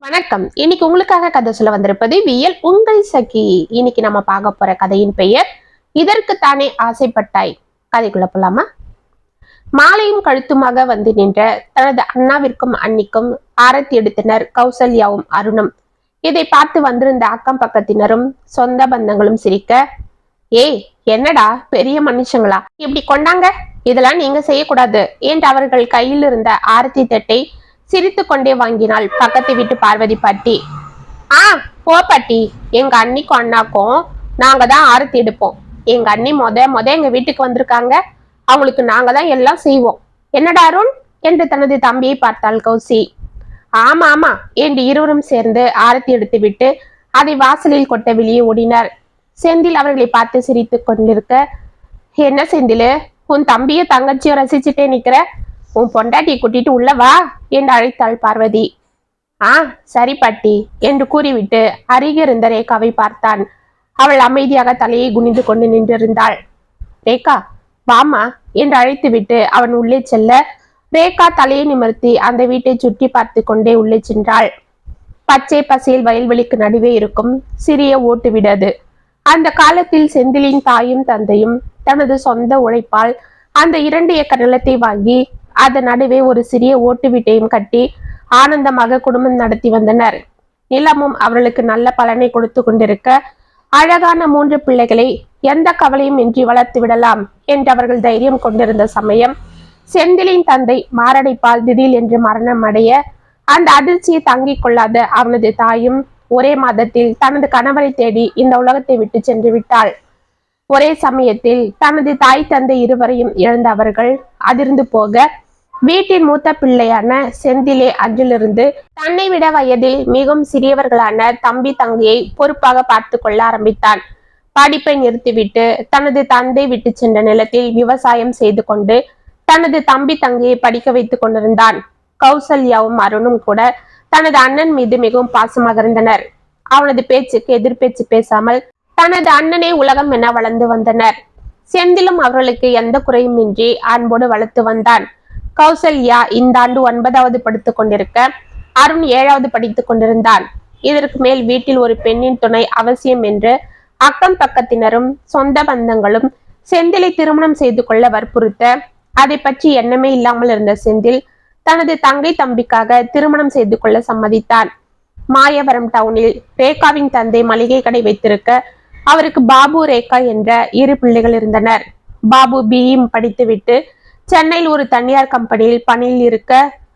வணக்கம். இன்னைக்கு உங்களுக்காக கதை சொல்ல வந்திருப்பது வியல் உங்கள் சகி. இன்னைக்கு நம்ம பார்க்க போற கதையின் பெயர் இதற்குத்தானே ஆசைப்பட்டாய். கதைக்குள்ள போலாமா? மாலையும் கழுத்துமாக வந்து நின்ற தனது அண்ணாவிற்கும் அன்னிக்கும் ஆரத்தி எடுத்தனர் கௌசல்யாவும் அருணும். இதை பார்த்து வந்திருந்த அக்கம் பக்கத்தினரும் சொந்த பந்தங்களும் சிரிக்க, ஏய் என்னடா பெரிய மனுஷங்களா, இப்படி கொண்டாங்க, இதெல்லாம் நீங்க செய்யக்கூடாது என்று அவர்கள் கையில் இருந்த ஆரத்தி தட்டை சிரித்து கொண்டே வாங்கினாள் பக்கத்து வீட்டு பார்வதி பாட்டி. போ பாட்டி, எங்க அண்ணிக்கும் அண்ணாக்கும் நாங்க தான் ஆரத்தி எடுப்போம். எங்க அண்ணி மொத எங்க வீட்டுக்கு வந்திருக்காங்க, அவங்களுக்கு நாங்க தான் எல்லாம் செய்வோம். என்னடா அருண் என்று தனது தம்பியை பார்த்தாள் கௌசி. ஆமா ஆமா என்று இருவரும் சேர்ந்து ஆரத்தி எடுத்து விட்டு அதை வாசலில் கொட்ட வெளியே ஓடினார். செந்தில் அவர்களை பார்த்து சிரித்து கொண்டிருக்க, என்ன செந்தில், உன் தம்பிய தங்கச்சியும் ரசிச்சுட்டே நிக்கிற, உன் பொண்டாட்டியை கூட்டிட்டு உள்ள வா என்று அழைத்தாள் பார்வதி. சரி பாட்டி என்று கூறிவிட்டு அருகிருந்த ரேகாவை பார்த்தான். அவள் அமைதியாக தலையை குனிந்து கொண்டு நின்றிருந்தாள். ரேகா வாமா என்று அழைத்துவிட்டு அவன் உள்ளே செல்ல ரேகா தலையை நிமிர்த்தி அந்த வீட்டை சுற்றி பார்த்து கொண்டே உள்ளே சென்றாள். பச்சை பசையில் வயல்வெளிக்கு நடுவே இருக்கும் சிறிய ஓட்டு விடாது. அந்த காலத்தில் செந்திலின் தாயும் தந்தையும் தனது சொந்த உழைப்பால் அந்த 2 ஏக்கர் நிலத்தை வாங்கி அதன் நடுவே ஒரு சிறிய ஓட்டு வீட்டையும் கட்டி ஆனந்தமாக குடும்பம் நடத்தி வந்தனர். நிலமும் அவர்களுக்கு நல்ல பலனை கொடுத்து கொண்டிருக்க அழகான 3 பிள்ளைகளை எந்த கவலையும் இன்றி வளர்த்து விடலாம் என்று அவர்கள் தைரியம் கொண்டிருந்த சமயம் செந்திலின் தந்தை மாரடைப்பால் திடீர் என்று மரணம் அடைய அந்த அதிர்ச்சியை தாங்கிக் கொள்ளாத அவனது தாயும் ஒரே மாதத்தில் தனது கணவரை தேடி இந்த உலகத்தை விட்டு சென்று விட்டாள். ஒரே சமயத்தில் தனது தாய் தந்தை இருவரையும் இழந்த அவர்கள் அதிர்ந்து போக வீட்டின் மூத்த பிள்ளையான செந்திலே அன்றிலிருந்து தன்னை விட வயதில் மிகவும் சிறியவர்களான தம்பி தங்கையை பொறுப்பாக பார்த்து கொள்ள ஆரம்பித்தான். படிப்பை நிறுத்திவிட்டு தனது தந்தை விட்டு சென்ற நிலத்தில் விவசாயம் செய்து கொண்டு தனது தம்பி தங்கையை படிக்க வைத்துக் கொண்டிருந்தான். கௌசல்யாவும் அருணும் கூட தனது அண்ணன் மீது மிகவும் பாசமாக இருந்தனர். அவனது பேச்சுக்கு எதிர்பேச்சு பேசாமல் தனது அண்ணனே உலகம் என வளர்ந்து வந்தனர். செந்திலும் அவர்களுக்கு எந்த குறையும் இன்றி அன்போடு வளர்த்து வந்தான். கௌசல்யா இந்த ஆண்டு 9வது படித்துக் கொண்டிருக்க அருண் 7வது படித்துக் கொண்டிருந்தான். இதற்கு மேல் வீட்டில் ஒரு பெண்ணின் துணை அவசியம் என்று அக்கம் பக்கத்தினரும் சொந்த பந்தங்களும் செந்திலை திருமணம் செய்து கொள்ள வற்புறுத்த அதை பற்றி எண்ணமே இல்லாமல் இருந்த செந்தில் தனது தங்கை தம்பிக்காக திருமணம் செய்து கொள்ள சம்மதித்தான். மாயவரம் டவுனில் ரேகாவின் தந்தை மளிகை கடை வைத்திருக்க அவருக்கு பாபு ரேகா என்ற 2 பிள்ளைகள் இருந்தனர். பாபு BE படித்துவிட்டு சென்னையில் ஒரு தனியார் கம்பெனியில் பணியில் இருக்க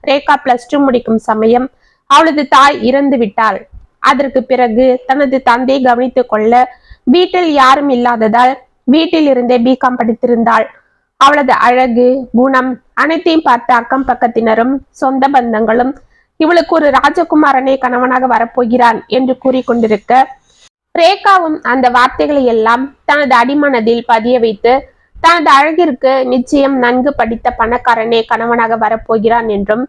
ரேகா +2 முடிக்கும் சமயம் அவளது தாய் இறந்து விட்டாள். அதற்கு பிறகு தனது தந்தையை கவனித்துக் கொள்ள வீட்டில் யாரும் இல்லாததால் வீட்டில் இருந்தே BCom படித்திருந்தாள். அவளது அழகு குணம் அனைத்தையும் பார்த்த அக்கம் பக்கத்தினரும் சொந்த பந்தங்களும் இவளுக்கு ஒரு ராஜகுமாரனே கணவனாக வரப்போகிறான் என்று கூறிக்கொண்டிருக்க ரேகாவும் அந்த வார்த்தைகளை எல்லாம் தனது அடிமனதில் பதிய வைத்து தனது அழகிற்கு நிச்சயம் நன்கு படித்த பணக்காரனே கணவனாக வரப்போகிறான் என்றும்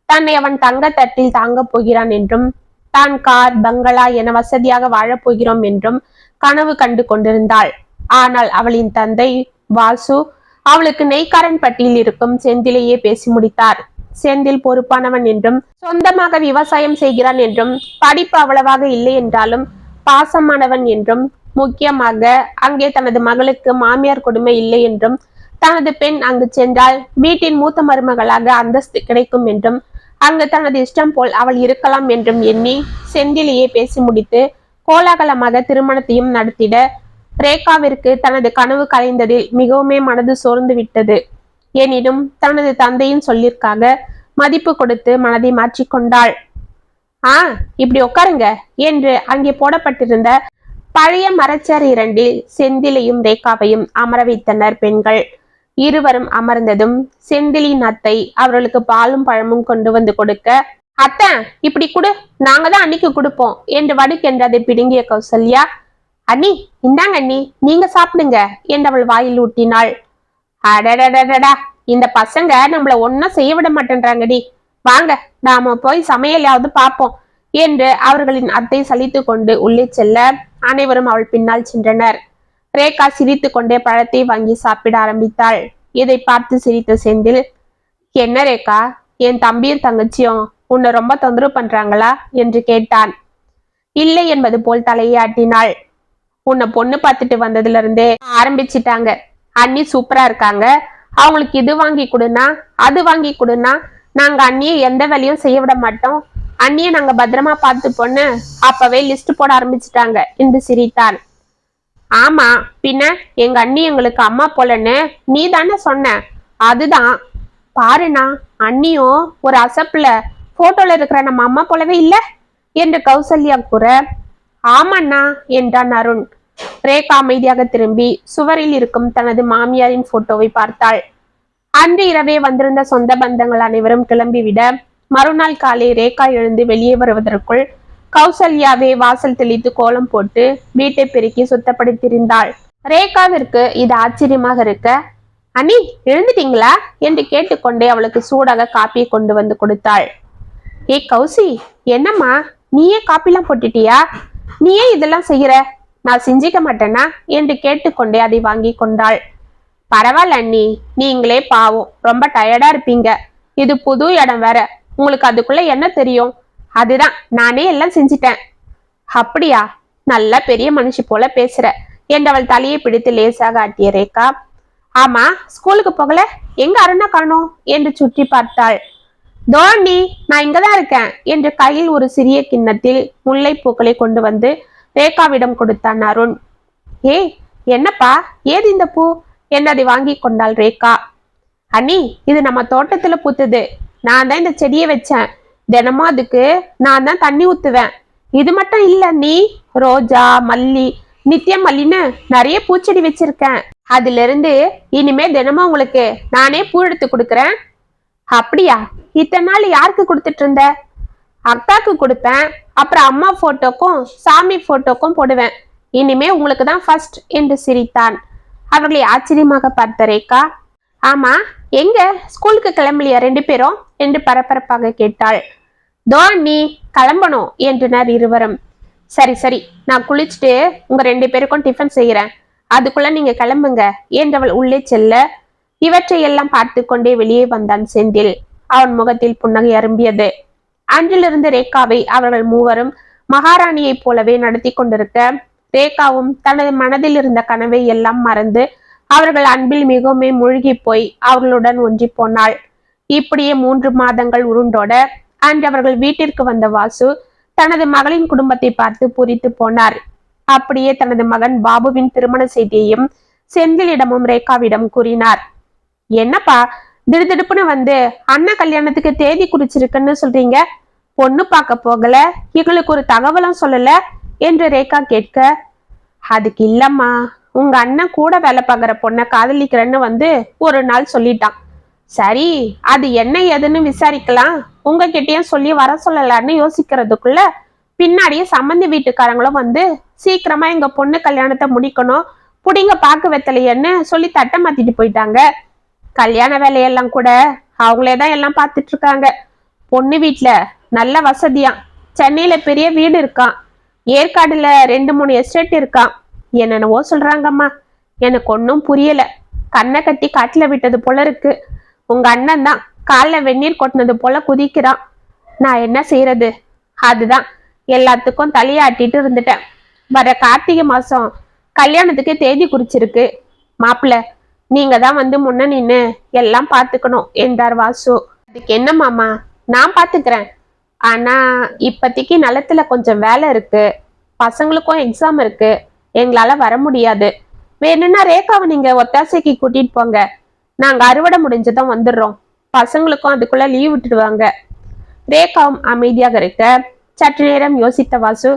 தன்னை அவன் தங்க தட்டில் தாங்க போகிறான் என்றும் தான் கார் பங்களா என வசதியாக வாழப்போகிறோம் என்றும் கனவு கண்டு கொண்டிருந்தாள். ஆனால் அவளின் தந்தை வாசு அவளுக்கு நெய்க்காரன் பட்டியில் இருக்கும் செந்திலையே பேசி முடித்தார். செந்தில் பொறுப்பானவன் என்றும் சொந்தமாக விவசாயம் செய்கிறான் என்றும் படிப்பு அவ்வளவாக இல்லை என்றாலும் பாசமானவன் என்றும் முக்கியமாக அங்கே தனது மகளுக்கு மாமியார் கொடுமை இல்லை என்றும் தனது பெண் அங்கு சென்றால் வீட்டின் மூத்த மருமகளாக அந்தஸ்து கிடைக்கும் என்றும் அங்கு தனது இஷ்டம் போல் அவள் இருக்கலாம் என்றும் எண்ணி செந்திலையே பேசி முடித்து கோலாகலமாக திருமணத்தையும் நடத்திட ரேகாவிற்கு தனது கனவு கலைந்ததில் மிகவுமே மனது சோர்ந்து விட்டது. எனினும் தனது தந்தையின் சொல்லிற்காக மதிப்பு கொடுத்து மனதை மாற்றிக்கொண்டாள். இப்படி உட்காருங்க என்று அங்கே போடப்பட்டிருந்த பழைய மரச்சர் 2இல் செந்திலையும் ரேகாவையும் அமர வைத்தனர் பெண்கள். இருவரும் அமர்ந்ததும் செந்திலின் அத்தை அவர்களுக்கு பாலும் பழமும் கொண்டு வந்து கொடுக்க, அத்தை இப்படி கொடு, நாங்க தான் அன்னைக்கு கொடுப்போம் என்று வடுக்கென்றதை பிடுங்கிய கௌசல்யா, அண்ணி இந்தாங்க அண்ணி, நீங்க சாப்பிடுங்க என்று அவள் வாயில் ஊட்டினாள். அடடடடா, இந்த பசங்க நம்மள ஒன்னும் செய்ய விட மாட்டேன்றாங்கடி, வாங்க நாம போய் சமையலையாவது பார்ப்போம் என்று அவர்களின் அத்தை சலித்து கொண்டு உள்ளே செல்ல அனைவரும் அவள் பின்னால் சென்றனர். ரேகா சிரித்து கொண்டே பழத்தை வாங்கி சாப்பிட ஆரம்பித்தாள். இதை பார்த்து சிரித்த செந்தில், என்ன ரேகா, என் தம்பியும் தங்கச்சியும் உன்னை ரொம்ப தொந்தரவு பண்றாங்களா என்று கேட்டான். இல்லை என்பது போல் தலையை ஆட்டினாள். உன்னை பொண்ணு பார்த்துட்டு வந்ததுல இருந்தே ஆரம்பிச்சிட்டாங்க. அண்ணி சூப்பரா இருக்காங்க, அவங்களுக்கு இது வாங்கி கொடுனா அது வாங்கி கொடுனா நாங்க அண்ணியை எந்த வேலையும் செய்ய விட மாட்டோம், அண்ணியை நாங்க பத்திரமா பார்த்துப்போன்னு அப்பவே லிஸ்ட் போட ஆரம்பிச்சிட்டாங்க என்று சிரித்தான். ஆமா, பின்ன எங்க அண்ணி எங்களுக்கு அம்மா போலன்னு நீ தானே சொன்ன, அதுதான் பாருண்ணா, அண்ணியும் ஒரு அசப்புல போட்டோல இருக்கிற நம்ம அம்மா போலவே இல்ல என்று கௌசல்யா கூற, ஆமண்ணா என்றான் அருண். ரேகா அமைதியாக திரும்பி சுவரில் இருக்கும் தனது மாமியாரின் போட்டோவை பார்த்தாள். அன்று இரவே வந்திருந்த சொந்த பந்தங்கள் அனைவரும் கிளம்பிவிட மறுநாள் காலை ரேகா எழுந்து வெளியே வருவதற்குள் கௌசல்யாவே வாசல் தெளித்து கோலம் போட்டு வீட்டை பெருக்கி சுத்தப்படுத்தியிருந்தாள். ரேகாவிற்கு இது ஆச்சரியமாக இருக்க, அண்ணி எழுந்துட்டீங்களா என்று கேட்டுக்கொண்டே அவளுக்கு சூடாக காப்பியை கொண்டு வந்து கொடுத்தாள். ஏ கௌசி, என்னம்மா நீயே காப்பிலாம் போட்டுட்டியா, நீயே இதெல்லாம் செய்யற, நான் செஞ்சிக்க மாட்டேனா என்று கேட்டுக்கொண்டே அதை வாங்கி கொண்டாள். பரவாயில்ல அண்ணி, நீங்களே பாவம் ரொம்ப டயர்டா இருப்பீங்க, இது புது இடம் வேற, உங்களுக்கு அதுக்குள்ள என்ன தெரியும், அதுதான் நானே எல்லாம் செஞ்சிட்டேன். அப்படியா, நல்ல பெரிய மனுஷி போல பேசுற என்று அவள் தலையை பிடித்து லேசாக ஆட்டிய ரேகா, ஆமா ஸ்கூலுக்கு போகல, எங்க அருணா காணோம் என்று சுற்றி பார்த்தாள். தோண்டி நான் இங்கதான் இருக்கேன் என்று கையில் ஒரு சிறிய கிண்ணத்தில் முல்லை பூக்களை கொண்டு வந்து ரேகாவிடம் கொடுத்தான் அருண். ஏய் என்னப்பா, ஏது இந்த பூ என்று அதை வாங்கி கொண்டாள் ரேகா. அண்ணி, இது நம்ம தோட்டத்துல பூத்துது, நான் தான் இந்த செடியை வச்சேன், தினமும் அதுக்கு நான் தான் தண்ணி ஊத்துவேன். இது மட்டும் இல்ல அண்ணி, ரோஜா, மல்லி, நித்தியம் மல்லின்னு நிறைய பூச்செடி வச்சிருக்கேன், அதுல இருந்து இனிமே தினமும் உங்களுக்கு நானே பூ எடுத்து கொடுக்குறேன். அப்படியா, இத்தனை நாள் யாருக்கு கொடுத்துட்டு இருந்த? அக்காக்கு கொடுப்பேன், அப்புறம் அம்மா போட்டோக்கும் சாமி போட்டோக்கும் போடுவேன், இனிமே உங்களுக்கு தான் ஃபர்ஸ்ட் என்று சிரித்தான். அவர்களை ஆச்சரியமாக பார்த்த ரேகா, ஆமா எங்க ஸ்கூலுக்கு கிளம்பலையா ரெண்டு பேரும் என்று பரபரப்பாக கேட்டாள். தோ நீ கிளம்பணும் என்றனர் இருவரும். சரி சரி, நான் குளிச்சுட்டு உங்க ரெண்டு பேருக்கும் டிஃபன் செய்யறேன், அதுக்குள்ள நீங்க கிளம்புங்க என்றவள் உள்ளே செல்ல இவற்றை எல்லாம் பார்த்து கொண்டே வெளியே வந்தான் செந்தில். அவன் முகத்தில் புன்னகை அரும்பியது. அன்றிலிருந்து ரேகாவை அவர்கள் மூவரும் மகாராணியைப் போலவே நடத்தி கொண்டிருக்க ரேகாவும் தனது மனதில் இருந்த கனவை எல்லாம் மறந்து அவர்கள் அன்பில் மிகவும் மூழ்கி போய் அவர்களுடன் ஒன்றி போனாள். இப்படியே 3 மாதங்கள் உருண்டோட அன்று அவர்கள் வீட்டிற்கு வந்த வாசு தனது மகளின் குடும்பத்தை பார்த்து பூரித்து போனார். அப்படியே தனது மகன் பாபுவின் திருமண செய்தியையும் செந்திலிடமும் ரேகாவிடம் கூறினார். என்னப்பா திடுதிடுப்புன்னு வந்து அண்ணன் கல்யாணத்துக்கு தேதி குறிச்சிருக்குன்னு சொல்றீங்க, பொண்ணு பார்க்க போகல, எங்களுக்கு ஒரு தகவலும் சொல்லல என்று ரேகா கேட்க, அதுக்கு இல்லம்மா, உங்க அண்ணன் கூட வேலை பார்க்குற பொண்ணை காதலிக்கிறேன்னு வந்து ஒரு நாள் சொல்லிட்டான். சரி, அது என்ன ஏதுன்னு விசாரிக்கலாம், உங்ககிட்டயும் சொல்லி வர சொல்லலான்னு யோசிக்கிறதுக்குள்ள பின்னாடியே சம்மந்தி வீட்டுக்காரங்களும் வந்து சீக்கிரமா எங்க பொண்ணு கல்யாணத்தை முடிக்கணும், புடிங்க பாக்கு வெத்தலையன்னு சொல்லி தட்டை மாத்திட்டு போயிட்டாங்க. கல்யாண வேலையெல்லாம் கூட அவங்களேதான் எல்லாம் பார்த்துட்டு இருக்காங்க. பொண்ணு வீட்டுல நல்ல வசதியா, சென்னையில பெரிய வீடு இருக்கான், ஏற்காடுல 2-3 எஸ்டேட் இருக்கான், என்னென்னவோ சொல்றாங்கம்மா, எனக்கு ஒன்னும் புரியல, கண்ணை கட்டி காட்டுல விட்டது போல இருக்கு. உங்க அண்ணன் தான் காலில் வெந்நீர் கொட்டினது போல குதிக்கிறான், நான் என்ன செய்யறது? அதுதான் எல்லாத்துக்கும் தலையாட்டிட்டு இருந்துட்டேன். வர கார்த்திகை மாசம் கல்யாணத்துக்கு தேதி குறிச்சிருக்கு, மாப்பிள்ள நீங்க தான் வந்து முன்ன நின்னு எல்லாம் பாத்துக்கணும் என்றார் வாசு. அதுக்கு என்ன மாமா, நான் பாத்துக்கிறேன், ஆனா இப்பத்திக்கு நிலத்துல கொஞ்சம் வேலை இருக்கு, பசங்களுக்கும் எக்ஸாம் இருக்கு, எங்களால வர முடியாது. வேணும்னா ரேகாவை நீங்க ஒத்தாசைக்கு கூட்டிட்டு போங்க, நாங்க அறுவடை முடிஞ்சதான் வந்துடுறோம், பசங்களுக்கும் அதுக்குள்ள லீவ் விட்டுடுவாங்க. ரேகாவும் அமைதியாக இருக்க சற்று நேரம் யோசித்த வாசு,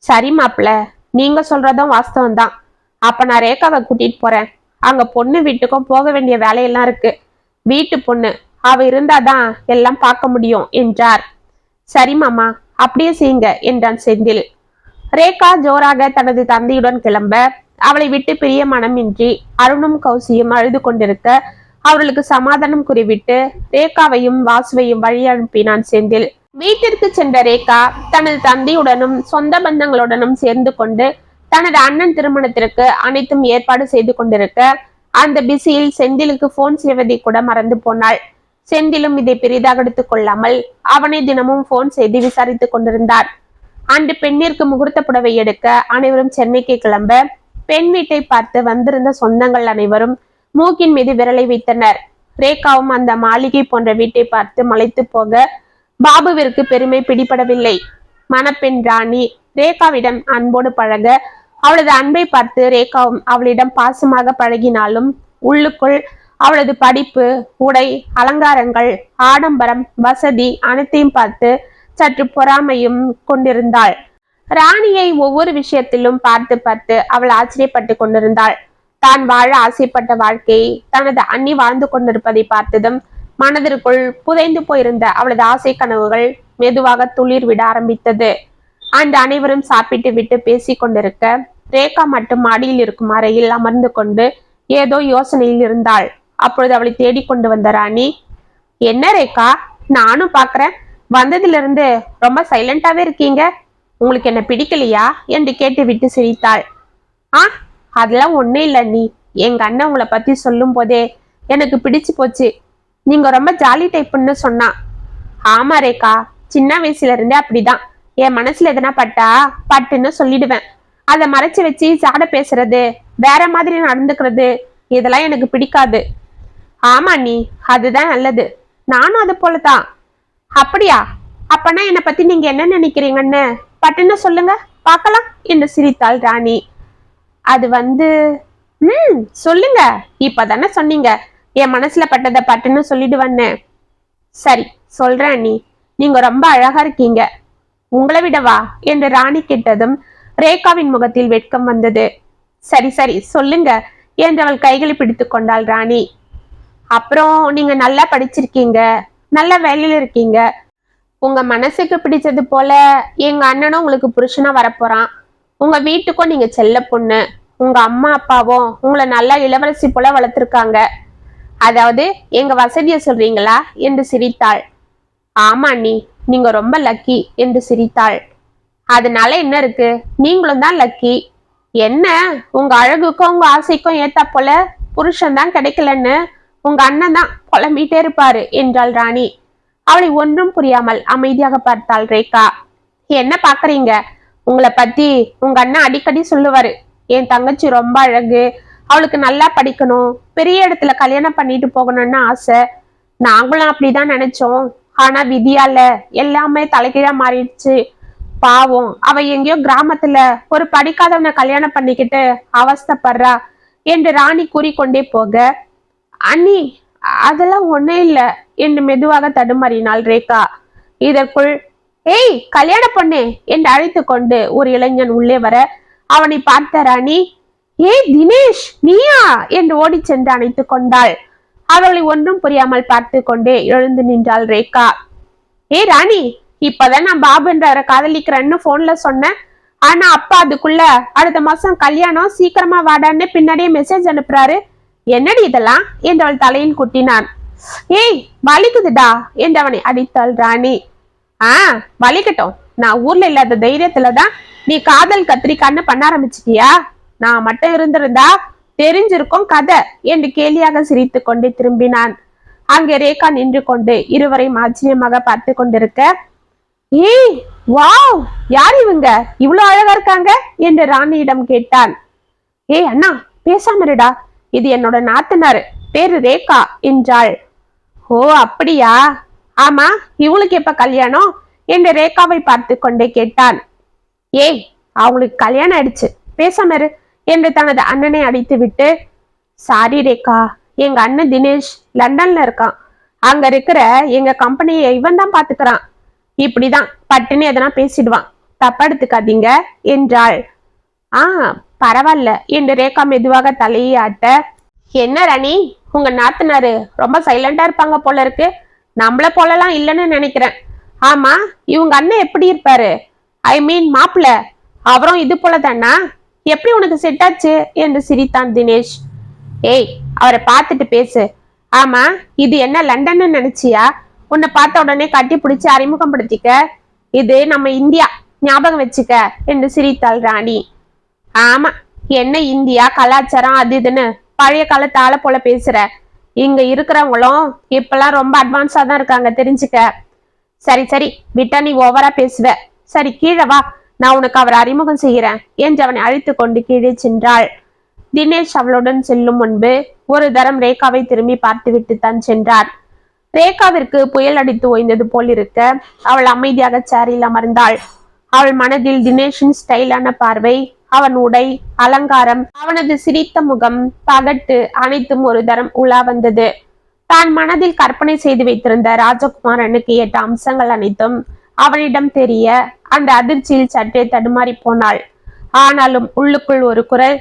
சரி மாப்பிள்ள, நீங்க சொல்றதும் வாஸ்தவம் தான், அப்ப நான் ரேகாவை கூட்டிட்டு போறேன், அங்க பொண்ணு வீட்டுக்கும் போக வேண்டிய வேலையெல்லாம் இருக்கு, வீட்டு பொண்ணு அவ இருந்தாதான் எல்லாம் பார்க்க முடியும் என்றார். சரி மாமா, அப்படியே செய்யுங்க என்றான் செந்தில். ரேகா ஜோராக தனது தந்தையுடன் கிளம்ப அவளை விட்டு பிரிய மனமின்றி அருணும் கௌசியும் அழுது கொண்டிருக்க அவர்களுக்கு சமாதானம் குறிவிட்டு ரேகாவையும் வாசுவையும் வழி அனுப்பினான் செந்தில். வீட்டிற்கு சென்ற ரேகா தனது தந்தையுடனும் சொந்த பந்தங்களுடனும் சேர்ந்து கொண்டு தனது அண்ணன் திருமணத்திற்கு அனைத்தும் ஏற்பாடு செய்து கொண்டிருக்க அந்த பிஸியில் செந்திலுக்கு போன் செய்வதை கூட மறந்து போனாள். செந்திலும் இதை பெரிதாக எடுத்துக் கொள்ளாமல் அவனை தினமும் போன் செய்து விசாரித்துக் கொண்டிருந்தார். அன்று பெண்ணிற்கு முகூர்த்த புடவை எடுக்க அனைவரும் சென்னைக்கு கிளம்ப பெண் வீட்டை பார்த்து வந்திருந்த சொந்தங்கள் அனைவரும் மூக்கின் மீது விரலை வைத்தனர். ரேகாவும் அந்த மாளிகை போன்ற வீட்டை பார்த்து மலைத்து போக பாபுவிற்கு பெருமை பிடிபடவில்லை. மணப்பெண் ராணி ரேகாவிடம் அன்போடு பழக அவளது அன்பை பார்த்து ரேகாவும் அவளிடம் பாசமாக பழகினாலும் உள்ளுக்குள் அவளது படிப்பு, உடை, அலங்காரங்கள், ஆடம்பரம், வசதி அனைத்தையும் பார்த்து சற்று பொறாமையும் கொண்டிருந்தாள். ராணியை ஒவ்வொரு விஷயத்திலும் பார்த்து பார்த்து அவள் ஆச்சரியப்பட்டு கொண்டிருந்தாள். தான் வாழ ஆசைப்பட்ட வாழ்க்கையை தனது அண்ணி வாழ்ந்து கொண்டிருப்பதை பார்த்ததும் மனதிற்குள் புதைந்து போயிருந்த அவளது ஆசை கனவுகள் மெதுவாக துளிர் விட ஆரம்பித்தது. அன்று அனைவரும் சாப்பிட்டு விட்டு பேசி கொண்டிருக்க ரேகா மட்டும் மாடியில் இருக்கும் அறையில் அமர்ந்து கொண்டு ஏதோ யோசனையில் இருந்தாள். அப்பொழுது அவளை தேடிக்கொண்டு வந்த ராணி, என்ன ரேகா, நானும் பாக்குறேன், வந்ததிலிருந்து ரொம்ப சைலண்டாவே இருக்கீங்க, உங்களுக்கு என்ன பிடிக்கலையா என்று கேட்டு விட்டு சிரித்தாள். அதெல்லாம் ஒன்னும் இல்லை நீ, எங்க அண்ணன் உங்களை பத்தி சொல்லும் போதே எனக்கு பிடிச்சு போச்சு, நீங்க ரொம்ப ஜாலி டைப்புன்னு சொன்னா. ஆமா ரேகா, சின்ன வயசுல இருந்தே அப்படிதான், என் மனசுல எதனா பட்டா பட்டுன்னு சொல்லிடுவேன். அதை மறைச்சு வச்சு சாட பேசுறது, வேற மாதிரி நடந்துக்கிறது, இதெல்லாம் எனக்கு பிடிக்காது. ஆமா நீ, அதுதான் நல்லது, நானும் அது போலதான். அப்படியா, அப்பனா என்னை பத்தி நீங்க என்ன நினைக்கிறீங்கன்னு பட்டுன்னு சொல்லுங்க பார்க்கலாம் என்று சிரித்தாள் ராணி. அது சொல்லுங்க, இப்பதானே சொன்னீங்க என் மனசுல பட்டதை பட்டுன்னு சொல்லிடுவேன்னு. சரி சொல்றேன் நீ, நீங்க ரொம்ப அழகா இருக்கீங்க. உங்களை விடவா என்று ராணி கேட்டதும் ரேகாவின் முகத்தில் வெட்கம் வந்தது. சரி சரி சொல்லுங்க என்று அவள் கைகளை பிடித்து கொண்டாள் ராணி. அப்புறம் நீங்க நல்லா படிச்சிருக்கீங்க, நல்ல வேலையில இருக்கீங்க, உங்க மனசுக்கு பிடிச்சது போல எங்க அண்ணனும் உங்களுக்கு புருஷனா வரப்போறான், உங்க வீட்டுக்கும் நீங்க செல்ல பொண்ணு, உங்க அம்மா அப்பாவும் உங்களை நல்லா இளவரசி போல வளர்த்துருக்காங்க. அதாவது எங்க வசதியை சொல்றீங்களா என்று சிரித்தாள். ஆமா நீ, நீங்க ரொம்ப லக்கி என்று சிரித்தாள். அதனால என்ன இருக்கு, நீங்களும் தான் லக்கி. என்ன உங்க அழகுக்கும் உங்க ஆசைக்கும் ஏத்தா போல புருஷன் தான் கிடைக்கலன்னு உங்க அண்ணன் தான் புலம்பிட்டே இருப்பாரு என்றாள் ராணி. அவளை ஒன்றும் புரியாமல் அமைதியாக பார்த்தாள் ரேகா. என்ன பாக்குறீங்க, உங்களை பத்தி உங்க அண்ணன் அடிக்கடி சொல்லுவாரு, என் தங்கச்சி ரொம்ப அழகு, அவளுக்கு நல்லா படிக்கணும், பெரிய இடத்துல கல்யாணம் பண்ணிட்டு போகணும்னு ஆசை. நாங்களும் அப்படிதான் நினைச்சோம், ஆனா விதியால எல்லாமே தலைகீழா மாறிடுச்சு. பாவம், அவ எங்கேயோ கிராமத்துல ஒரு படிக்காதவனை கல்யாணம் பண்ணிக்கிட்டு அவஸ்தப்படுறா என்று ராணி கூறிக்கொண்டே போக, அண்ணி அதெல்லாம் ஒண்ணே இல்ல என்று மெதுவாக தடுமாறினாள் ரேகா. இதற்குள் ஏய் கல்யாண பொண்ணே என்று அழைத்து கொண்டு ஒரு இளைஞன் உள்ளே வர அவனை பார்த்த ராணி, ஏய் தினேஷ் நீயா என்று ஓடி சென்று அணைத்து கொண்டாள். அவளை ஒன்றும் புரியாமல் பார்த்து கொண்டே எழுந்து நின்றாள் ரேகா. ஏய் ராணி, இப்பதான் நான் பாபுன்றவரை காதலிக்கிறேன்னு போன்ல சொன்னேன், ஆனா அப்பா அதுக்குள்ள அடுத்த மாசம் கல்யாணம், சீக்கிரமா வாடான்னு பின்னாடியே மெசேஜ் அனுப்புறாரு, என்னடி இதெல்லாம் என்று அவள் தலையில் குட்டினான். ஏய் வலிக்குதுடா என்று அவனை அடித்தாள் ராணி. வலிக்கட்டும், நான் ஊர்ல இல்லாத தைரியத்துலதான் நீ காதல் கத்திரிக்கான்னு பண்ண ஆரம்பிச்சிட்டியா, நான் மட்டும் இருந்திருந்தா தெரிஞ்சிருக்கும் கதை என்று கேலியாக சிரித்து கொண்டு திரும்பினான். அங்கே ரேகா நின்று கொண்டு இருவரையும் ஆச்சரியமாக பார்த்து கொண்டிருக்க, ஏய் வாவ், யார் இவங்க இவ்வளவு அழகா இருக்காங்க என்று ராணியிடம் கேட்டான். ஏய் அண்ணா பேசாம இருடா, இது என்னோட நாத்தனாரு, பேரு ரேகா என்றாள். ஓ அப்படியா, ஆமா இவளுக்கு எப்ப கல்யாணம் என்று ரேகாவை பார்த்து கொண்டே கேட்டான். ஏய் அவங்களுக்கு கல்யாணம் ஆயிடுச்சு, பேசாம இரு என்று தனது அண்ணனை அடித்து விட்டு, சாரி ரேகா, எங்க அண்ணன் தினேஷ் லண்டன்ல இருக்கான், அங்க இருக்கிற எங்க கம்பெனியை இவன் தான் பாத்துக்கிறான், இப்படிதான் பட்டுன்னு எதனா பேசிடுவான், தப்பா எடுத்துக்காதீங்க என்றாள். பரவாயில்ல என்று ரேகா மெதுவாக தலையை ஆட்ட, என்ன ராணி உங்க நாத்தனாரு ரொம்ப சைலண்டா இருப்பாங்க போல இருக்கு, நம்மள போலலாம் இல்லைன்னு நினைக்கிறேன். ஆமா இவங்க அண்ணன் எப்படி இருப்பாரு, ஐ மீன் மாப்பிள்ள, அவரும் இது போல தானா, எப்படி உனக்கு செட் ஆச்சு என்று சிரித்தான் தினேஷ். ஏய் அவரை பார்த்துட்டு பேசு. ஆமா இது என்ன லண்டன்னு நினைச்சியா, உன்னை பார்த்த உடனே கட்டி பிடிச்சு அறிமுகப்படுத்திக்க, இது நம்ம இந்தியா, ஞாபகம் வச்சுக்க என்று சிரித்தாள் ராணி. ஆமா என்ன இந்தியா கலாச்சாரம் அது இதுன்னு பழைய காலத்து ஆள போல பேசுற, இங்க இருக்கிறவங்களும் இப்பெல்லாம் ரொம்ப அட்வான்ஸா தான் இருக்காங்க, தெரிஞ்சுக்க. சரி சரி, விட்டா நீ ஓவரா பேசுவ. சரி கீழே வா, நான் உனக்கு அவரை அறிமுகம் செய்கிறேன் என்று அவனை அழைத்து கொண்டு கீழே சென்றாள். தினேஷ் அவளுடன் செல்லும் முன்பு ஒரு தரம் ரேகாவை திரும்பி பார்த்துவிட்டு தான் சென்றார். ரேகாவிற்கு புயல் அடித்து ஓய்ந்தது போல் இருக்க அவள் அமைதியாக சேரில் அமர்ந்தாள். அவள் மனதில் தினேஷின் ஸ்டைலான பார்வை, அவன் உடை, அலங்காரம், அவனது சிரித்த முகம், பகட்டு அனைத்தும் ஒரு தரம் உலா வந்தது. தான் மனதில் கற்பனை செய்து வைத்திருந்த ராஜகுமாரனுக்கு ஏற்ற அம்சங்கள் அனைத்தும் அவனிடம் தெரிய அந்த அதிர்ச்சியில் சற்றே தடுமாறி போனாள். ஆனாலும் உள்ளுக்குள் ஒரு குரல்,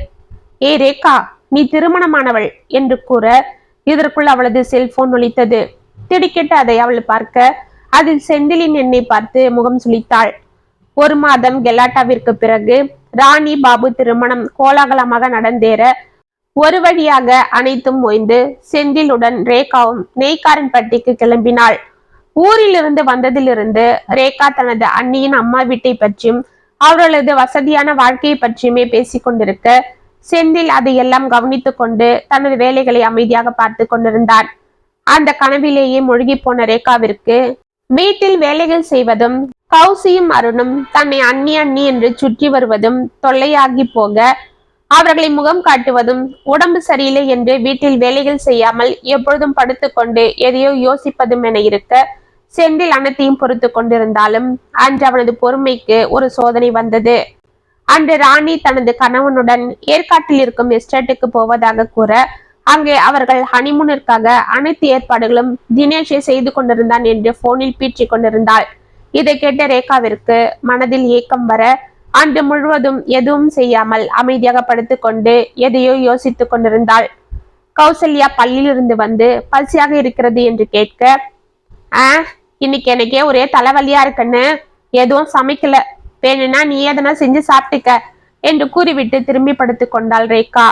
ஏ ரேகா, நீ திருமணமானவள் என்று கூற இதற்குள் அவளது செல்போன் ஒலித்தது. திடுக்கிட்டு அதை அவள் பார்க்க அதில் செந்திலின் எண்ணை பார்த்து முகம் சுளித்தாள். 1 மாதம் கெலாட்டாவிற்கு பிறகு ராணி பாபு திருமணம் கோலாகலமாக நடந்தேற ஒரு வழியாக அனைத்தும் ஓய்ந்து செந்திலுடன் ரேகாவும் நெய்க்காரன் பட்டிக்கு கிளம்பினாள். ஊரிலிருந்து வந்ததிலிருந்து ரேகா தனது அண்ணியின் அம்மா வீட்டை பற்றியும் அவர்களது வசதியான வாழ்க்கையை பற்றியுமே பேசிக் கொண்டிருக்க செந்தில் அதையெல்லாம் கவனித்துக் கொண்டு தனது வேலைகளை அமைதியாக பார்த்து கொண்டிருந்தான். அந்த கனவிலேயே மூழ்கி போன ரேகாவிற்கு வீட்டில் வேலைகள் செய்வதும் கௌசியும் அருணும் தன்னை அண்ணி அண்ணி என்று சுற்றி வருவதும் தொல்லையாகி போக அவர்களை முகம் காட்டுவதும், உடம்பு சரியில்லை என்று வீட்டில் வேலைகள் செய்யாமல் எப்பொழுதும் படுத்துக்கொண்டு எதையோ யோசிப்பதும் என இருக்க செந்தில் அனைத்தையும் பொறுத்து கொண்டிருந்தாலும் அன்று அவனது பொறுமைக்கு ஒரு சோதனை வந்தது. அன்று ராணி தனது கணவனுடன் ஏற்காட்டில் இருக்கும் எஸ்டேட்டுக்கு போவதாக கூற அங்கே அவர்கள் ஹனிமூனிற்காக அனைத்து ஏற்பாடுகளும் தினேஷை செய்து கொண்டிருந்தான் என்று போனில் பீற்றிக் கொண்டிருந்தாள். இதை கேட்ட ரேகாவிற்கு மனதில் ஏக்கம் வர அன்று முழுவதும் எதுவும் செய்யாமல் அமைதியாக படுத்துக்கொண்டு எதையோ யோசித்துக் கொண்டிருந்தாள். கௌசல்யா பள்ளியிலிருந்து வந்து பசியாக இருக்கிறது என்று கேட்க, இன்னைக்கு எனக்கே ஒரே தலைவலியா இருக்குன்னு எதுவும் சமைக்கல, வேணும்னா நீ எதனா செஞ்சு சாப்பிட்டுக்க என்று கூறிவிட்டு திரும்பி படுத்துக் கொண்டாள் ரேகா.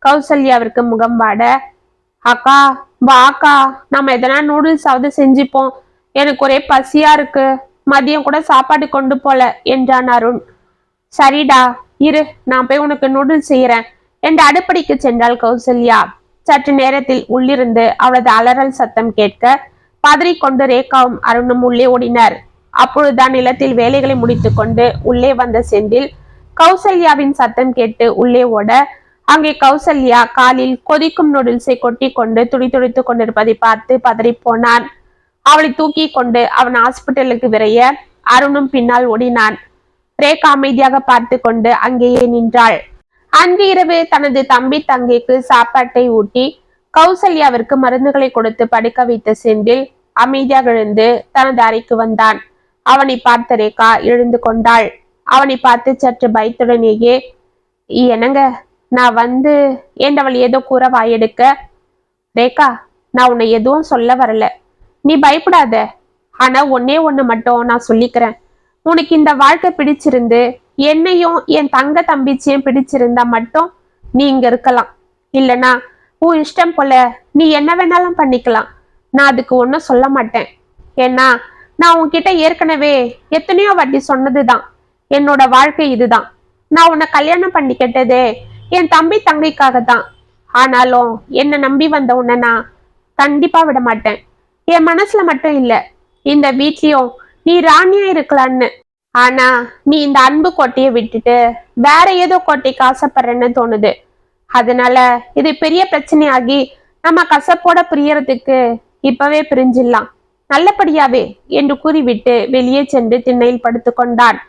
கௌசல்யாவிற்கு முகம் வாட, அக்கா வாக்கா, நம்ம எதனா நூடுல்ஸாவது செஞ்சுப்போம், எனக்கு ஒரே பசியா இருக்கு, மதியம் கூட சாப்பாடு கொண்டு போல என்றான் அருண். சரிடா இரு, நான் போய் உனக்கு நூடுல்ஸ் செய்யறேன் என்று அடுப்படிக்கு சென்றாள் கௌசல்யா. சற்று நேரத்தில் உள்ளிருந்து அவளது அலறல் சத்தம் கேட்க பதறிக்கொண்டு ரேகாவும் அருணும் உள்ளே ஓடினர். அப்பொழுதுதான் நிலத்தில் வேலைகளை முடித்து கொண்டு உள்ளே வந்த செந்தில் கௌசல்யாவின் சத்தம் கேட்டு உள்ளே ஓட அங்கே கௌசல்யா காலில் கொதிக்கும் நூடுல்ஸை கொட்டி கொண்டு துடித்துடித்துக் கொண்டிருப்பதை பார்த்து பதறி போனான். அவளை தூக்கி கொண்டு அவன் ஹாஸ்பிட்டலுக்கு விரைய அருணும் பின்னால் ஓடினான். ரேகா அமைதியாக பார்த்து கொண்டு அங்கேயே நின்றாள். அன்று இரவு தனது தம்பி தங்கைக்கு சாப்பாட்டை ஊட்டி கௌசல்யாவிற்கு மருந்துகளை கொடுத்து படுக்க வைத்த செந்தில் அமைதியாக எழுந்து தனது அறைக்கு வந்தான். அவனை பார்த்த ரேகா எழுந்து கொண்டாள். அவனை பார்த்து சற்று பயத்துடனேயே, என்னங்க நான் வந்து என்றவள் ஏதோ கூற வாயெடுக்க, ரேகா நான் உன்னை எதுவும் சொல்ல வரல, நீ பயப்படாத, ஆனா ஒன்னே ஒண்ணு மட்டும் நான் சொல்லிக்கிறேன், உனக்கு இந்த வாழ்க்கை பிடிச்சிருந்து என்னையும் என் தங்க தம்பிச்சியும் பிடிச்சிருந்தா மட்டும் நீ இங்க இருக்கலாம், இல்லனா உன் இஷ்டம் போல நீ என்ன வேணாலும் பண்ணிக்கலாம், நான் அதுக்கு ஒன்னும் சொல்ல மாட்டேன். ஏன்னா நான் உன்கிட்ட ஏற்கனவே எத்தனையோ வாட்டி சொன்னதுதான், என்னோட வாழ்க்கை இதுதான், நான் உன்னை கல்யாணம் பண்ணி கேட்டதே என் தம்பி தங்கைக்காக தான், ஆனாலும் என்னை நம்பி வந்த உன்னை நான் கண்டிப்பா விட மாட்டேன். என் மனசுல மட்டும் இல்ல, இந்த வீட்லயும் நீ ராணியா இருக்கலான்னு, ஆனா நீ இந்த அன்பு கோட்டையை விட்டுட்டு வேற ஏதோ கோட்டைக்கு ஆசைப்படுறேன்னு தோணுது, அதனால இது பெரிய பிரச்சனையாகி நம்ம கசப்போட பிரியறதுக்கு இப்பவே பிரிஞ்சிடலாம், நல்லபடியாவே என்று கூறிவிட்டு வெளியே சென்று திண்ணையில் படுத்து கொண்டான்.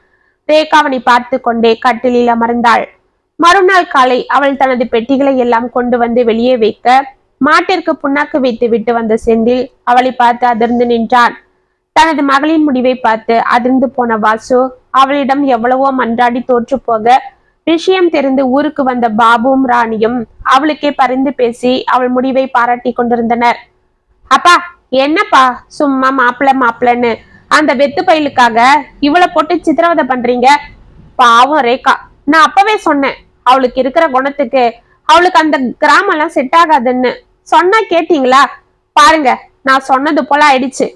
ரேகாவனை பார்த்து கொண்டே கட்டிலில் அமர்ந்தாள். மறுநாள் காலை அவள் தனது பெட்டிகளை எல்லாம் கொண்டு வந்து வெளியே வைக்க மாட்டிற்கு புண்ணாக்கு வைத்து விட்டு வந்த செந்தில் அவளை பார்த்து அதிர்ந்து நின்றான். தனது மகளின் முடிவை பார்த்து அதிர்ந்து போன வாசு அவளிடம் எவ்வளவோ மன்றாடி தோற்று போக விஷயம் தெரிந்து ஊருக்கு வந்த பாபுவும் ராணியும் அவளுக்கே பரிந்து பேசி அவள் முடிவை பாராட்டி கொண்டிருந்தனர். அப்பா என்னப்பா சும்மா மாப்பிள்ள மாப்பிள்ளன்னு அந்த வெத்து பயிலுக்காக இவளை போட்டு சித்திரவதை பண்றீங்க? பாவம் ரேகா, நான் அப்பவே சொன்னேன் அவளுக்கு இருக்கிற குணத்துக்கு அவளுக்கு அந்த கிராமம் எல்லாம் செட் ஆகாதுன்னு. சொன்னா கேட்டீங்களா? பாருங்க, நான் சொன்னது போல ஆயிடுச்சு,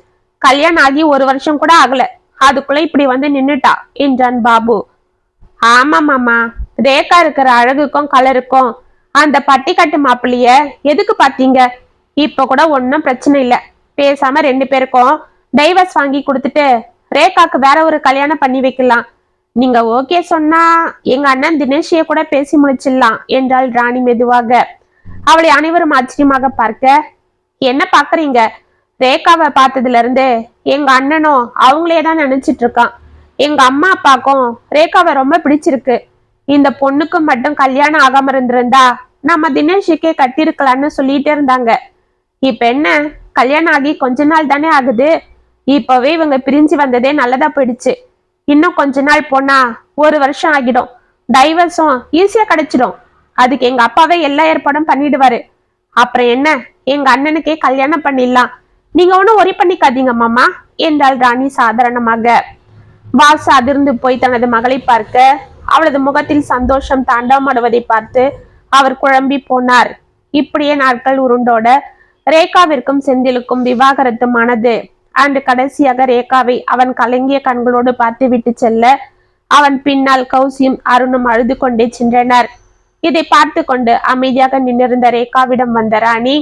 கல்யாணம் ஆகி 1 வருஷம் கூட ஆகல, அதுக்குள்ள இப்படி வந்து நின்னுட்டா என்றான் பாபு. ஆமா மாமா, ரேகா இருக்கிற அழகுக்கும் கலருக்கும் அந்த பட்டிக்காட்டு மாப்பிள்ளைய எதுக்கு பாத்தீங்க? இப்ப கூட ஒன்னும் பிரச்சனை இல்ல. பேசாம 2 பேருக்கும் டைவர்ஸ் வாங்கி கொடுத்துட்டு ரேகாக்கு வேற ஒரு கல்யாணம் பண்ணி வைக்கலாம். நீங்க ஓகே சொன்னா எங்க அண்ணன் தினேஷிய கூட பேசி முடிச்சிடலாம் என்றாள் ராணி மெதுவாக. அவளை அனைவரும் ஆச்சரியமாக பார்க்க, என்ன பாக்குறீங்க? ரேகாவை பார்த்ததுல இருந்து எங்க அண்ணனும் அவங்களே தான் நினைச்சிட்டு இருக்கான். எங்க அம்மா அப்பாக்கும் ரேகாவை ரொம்ப பிடிச்சிருக்கு. இந்த பொண்ணுக்கு மட்டும் கல்யாணம் ஆகாம இருந்திருந்தா நம்ம தினேஷுக்கே கட்டிருக்கலாம்னு சொல்லிட்டே இருந்தாங்க. இப்ப என்ன, கல்யாணம் ஆகி கொஞ்ச நாள் தானே ஆகுது. இப்பவே இவங்க பிரிஞ்சு வந்ததே நல்லதா போயிடுச்சு. இன்னும் கொஞ்ச நாள் போனா 1 வருஷம் ஆகிடும். டைவர்ஸும் ஈஸியா கிடைச்சிடும். அதுக்கு எங்க அப்பாவே எல்லா ஏற்பாடும் பண்ணிடுவாரு. அப்புறம் என்ன, எங்க அண்ணனுக்கே கல்யாணம் பண்ணிடலாம். நீங்க ஒன்னும் ஒரி பண்ணிக்காதீங்க மாமா என்றாள் ராணி சாதாரணமாக. வாசு அதிர்ந்து போய் தனது மகளை பார்க்க, அவளது முகத்தில் சந்தோஷம் தாண்டவமாடுவதை பார்த்து அவர் குழம்பி போனார். இப்படியே நாட்கள் உருண்டோட ரேகாவிற்கும் செந்திலுக்கும் விவாகரத்துமானது. அன்று கடைசியாக ரேகாவை அவன் கலங்கிய கண்களோடு பார்த்து விட்டு செல்ல அவன் பின்னால் கௌசியும் அருணும் அழுது கொண்டே சென்றனர். இதை பார்த்து கொண்டு அமைதியாக நின்றிருந்த ரேகாவிடம் வந்த ராணி,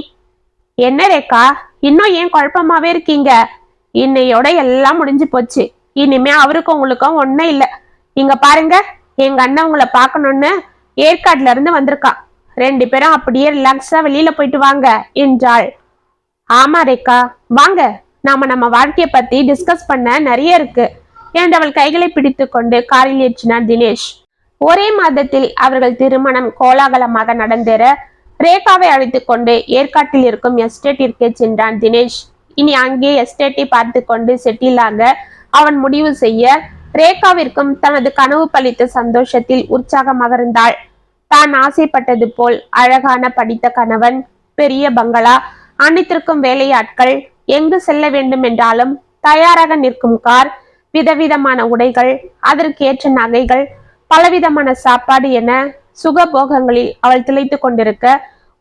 என்ன ரேகா, இன்னும் ஏன் குழப்பமாவே இருக்கீங்க? இன்னையோட எல்லாம் முடிஞ்சு போச்சு. இனிமே அவருக்கும் உங்களுக்கும் ஒன்னும் இல்ல. இங்க பாருங்க, எங்க அண்ணன் உங்களை பார்க்கணும்னு ஏற்காடுல இருந்து வந்திருக்கான். 2 பேரும் அப்படியே ரிலாக்ஸா வெளியில போயிட்டு வாங்க என்றாள். ஆமா ரேகா, வாங்க, நம்ம வாழ்க்கைய பத்தி டிஸ்கஸ் பண்ண நிறைய இருக்கு என்று அவள் கைகளை பிடித்து கொண்டு காரில் ஏற்றினான் தினேஷ். ஒரே மாதத்தில் அவர்கள் திருமணம் கோலாகலமாக நடந்தேற ரேகாவை அழைத்து கொண்டு ஏற்காட்டில் இருக்கும் எஸ்டேட்டிற்கே சென்றான் தினேஷ். இனி அங்கே எஸ்டேட்டை பார்த்து கொண்டு செட்டில் ஆக அவன் முடிவு செய்ய ரேகாவிற்கும் தனது கனவு பழித்த சந்தோஷத்தில் உற்சாகமாக இருந்தாள். தான் ஆசைப்பட்டது போல் அழகான படித்த கணவன், பெரிய பங்களா, அனைத்திற்கும் வேலையாட்கள், எங்கு செல்ல வேண்டும் என்றாலும் தயாராக நிற்கும் கார், விதவிதமான உடைகள், அதற்கேற்ற நகைகள், பலவிதமான சாப்பாடு என சுகபோகங்களில் அவள் திளைத்து கொண்டிருக்க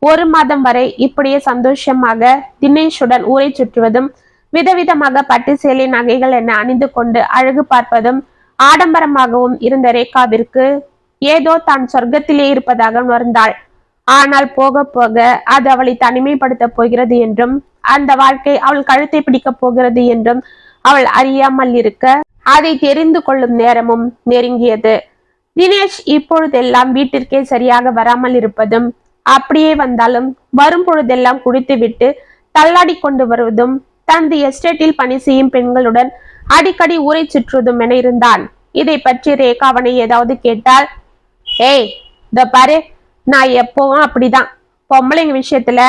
1 மாதம் வரை இப்படியே சந்தோஷமாக தினேஷுடன் ஊரை சுற்றுவதும், விதவிதமாக பட்டு சேலை நகைகள் என அணிந்து கொண்டு அழகு பார்ப்பதும் ஆடம்பரமாகவும் இருந்த ரேகாவிற்கு ஏதோ தான் சொர்க்கத்திலே இருப்பதாக உணர்ந்தாள். ஆனால் போக போக அது அவளை தனிமைப்படுத்த போகிறது என்றும், அந்த வாழ்க்கை அவள் கழுத்தை பிடிக்கப் போகிறது என்றும் அவள் அறியாமல் இருக்க, அதை தெரிந்து கொள்ளும் நேரமும் நெருங்கியது. தினேஷ் இப்பொழுதெல்லாம் வீட்டிற்கே சரியாக வராமல் இருப்பதும், அப்படியே வந்தாலும் வரும் பொழுதெல்லாம் குடித்துவிட்டு தள்ளாடி கொண்டு வருவதும், தனது எஸ்டேட்டில் பணி செய்யும் பெண்களுடன் அடிக்கடி ஊரை சுற்றுவதும் என இருந்தான். இதை பற்றி ரேகா அவனை ஏதாவது கேட்டால், ஏய் இந்த பாரு, நான் எப்பவும் அப்படிதான். பொம்பளைங்க விஷயத்துல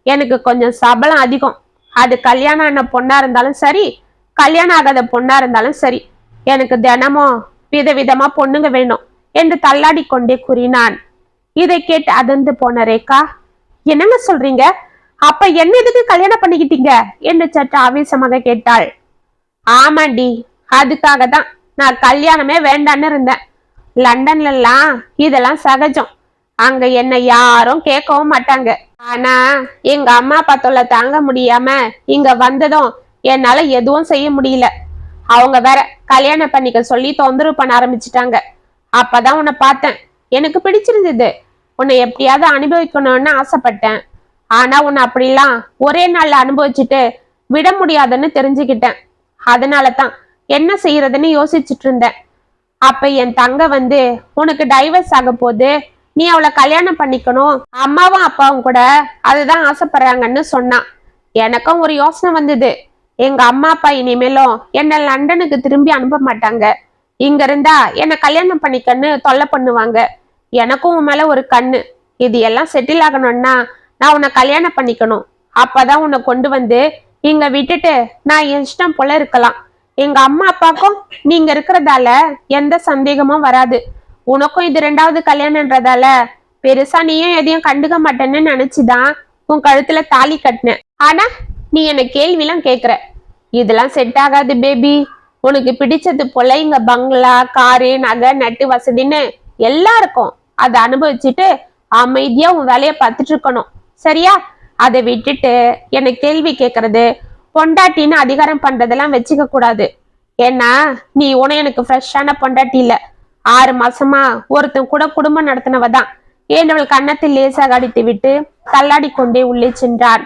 எனக்கு கொஞ்சம் சபலம் அதிகம். அது கல்யாணம் ஆன பொண்ணா இருந்தாலும் சரி, கல்யாணம் ஆகாத பொண்ணா இருந்தாலும் சரி, எனக்கு தினமும் விதவிதமா பொண்ணுங்க வேணும் என்று தள்ளாடி கொண்டே கூறினான். இதை கேட்டு அதிர்ந்து போன ரேகா, என்னங்க சொல்றீங்க? அப்ப என்ன எதுக்கு கல்யாணம் பண்ணிக்கிட்டீங்க என்று சற்று ஆவேசமாக கேட்டாள். ஆமாண்டி, அதுக்காக தான் நான் கல்யாணமே வேண்டான்னு இருந்தேன். லண்டன்ல எல்லாம் இதெல்லாம் சகஜம். அங்க என்ன யாரும் கேட்கவும் மாட்டாங்க. ஆனா எங்க அம்மா அப்பா தொல்லை தாங்க முடியாம இங்க வந்ததும் என்னால எதுவும் செய்ய முடியல. அவங்க வேற கல்யாணம் பண்ணிக்க சொல்லி தொந்தரவு பண்ண ஆரம்பிச்சுட்டாங்க. அப்பதான் உன்னை பார்த்தேன். எனக்கு பிடிச்சிருந்தது. உன்னை எப்படியாவது அனுபவிக்கணும்னு ஆசைப்பட்டேன். ஆனா உன்னை அப்படிலாம் ஒரே நாள்ல அனுபவிச்சுட்டு விட முடியாதுன்னு தெரிஞ்சுக்கிட்டேன். அதனாலதான் என்ன செய்யறதுன்னு யோசிச்சுட்டு இருந்தேன். அப்ப என் தங்க வந்து, உனக்கு டைவர்ஸ் ஆக போது, நீ அவளை கல்யாணம் பண்ணிக்கணும், அம்மாவும் அப்பாவும் கூட அதுதான் ஆசைப்படுறாங்கன்னு சொன்னான். எனக்கும் ஒரு யோசனை வந்தது. எங்க அம்மா அப்பா இனிமேலும் என்ன லண்டனுக்கு திரும்பி அனுப்ப மாட்டாங்க. இங்க இருந்தா என்ன கல்யாணம் பண்ணிக்கன்னு தொல்லை பண்ணுவாங்க. எனக்கும் உன் மேல ஒரு கண்ணு. இது எல்லாம் செட்டில் ஆகணும்னா நான் உன்னை கல்யாணம் பண்ணிக்கணும். அப்பதான் உன்னை கொண்டு வந்து இங்க விட்டுட்டு நான் என் இஷ்டம் போல இருக்கலாம். எங்க அம்மா அப்பாக்கும் நீங்க இருக்கிறதால எந்த சந்தேகமும் வராது. உனக்கும் இது 2வது கல்யாணம்ன்றதால பெருசா நீயும் எதையும் கண்டுக்க மாட்டேன்னு நினைச்சுதான் உன் கழுத்துல தாலி கட்டினேன். ஆனா நீ என்ன கேள்விலாம் கேக்குற. இதெல்லாம் செட் ஆகாது பேபி. உனக்கு பிடிச்சது போல இங்க பங்களா, காரு, நகை, நட்டு வசதின்னு எல்லாம் இருக்கும். அதை அனுபவிச்சுட்டு அமைதியா உன் வேலைய பார்த்துட்டு இருக்கணும், சரியா? அதை விட்டுட்டு என்னை கேள்வி கேட்கறது, பொண்டாட்டின்னு அதிகாரம் பண்றதெல்லாம் வச்சுக்க கூடாது. ஏன்னா நீ உன எனக்கு ஃப்ரெஷ்ஷான பொண்டாட்டி இல்ல. 6 மாசமா ஒருத்தன் கூட குடும்பம் நடத்தினவதான் என்றவள் கன்னத்தில் லேசாக அடித்து விட்டு தள்ளாடி கொண்டே உள்ளே சென்றான்.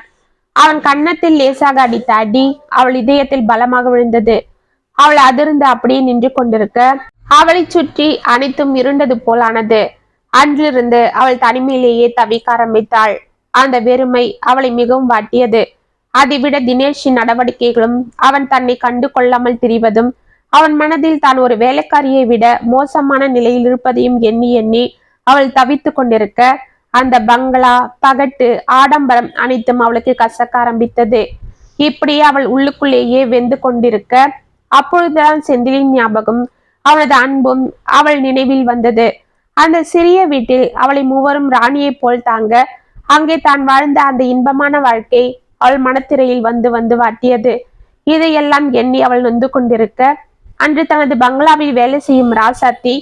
அவன் கன்னத்தில் லேசாக அடித்த அடி அவள் இதயத்தில் பலமாக விழுந்தது. அவள் அதிர்ந்து அப்படியே நின்று கொண்டிருக்க அவளை சுற்றி அனைத்தும் இருண்டது போலானது. அன்றிலிருந்து அவள் தனிமையிலேயே தவிக்க ஆரம்பித்தாள். அந்த வெறுமை அவளை மிகவும் வாட்டியது. அதைவிட தினேஷின் நடவடிக்கைகளும் அவன் தன்னை கண்டு கொள்ளாமல் திரிவதும் அவன் மனதில் தான் ஒரு வேலைக்காரியை விட மோசமான நிலையில் இருப்பதையும் எண்ணி எண்ணி அவள் தவித்து கொண்டிருக்க அந்த பங்களா, பகட்டு, ஆடம்பரம் அனைத்தும் அவளுக்கு கசக்க ஆரம்பித்தது. இப்படி அவள் உள்ளுக்குள்ளேயே வெந்து கொண்டிருக்க அப்பொழுதுதான் செந்திலின் ஞாபகம், அவனது அன்பும் அவள் நினைவில் வந்தது. அந்த சிறிய வீட்டில் அவளை மூவரும் ராணியைப் போல் தாங்க அங்கே தான் வாழ்ந்த அந்த இன்பமான வாழ்க்கை அவள் மனத்திரையில் வந்து வந்து வாட்டியது. இதையெல்லாம் எண்ணி அவள் நொந்து கொண்டிருக்க அன்று தனது பங்களாவில் வேலை செய்யும் ராசாத்தி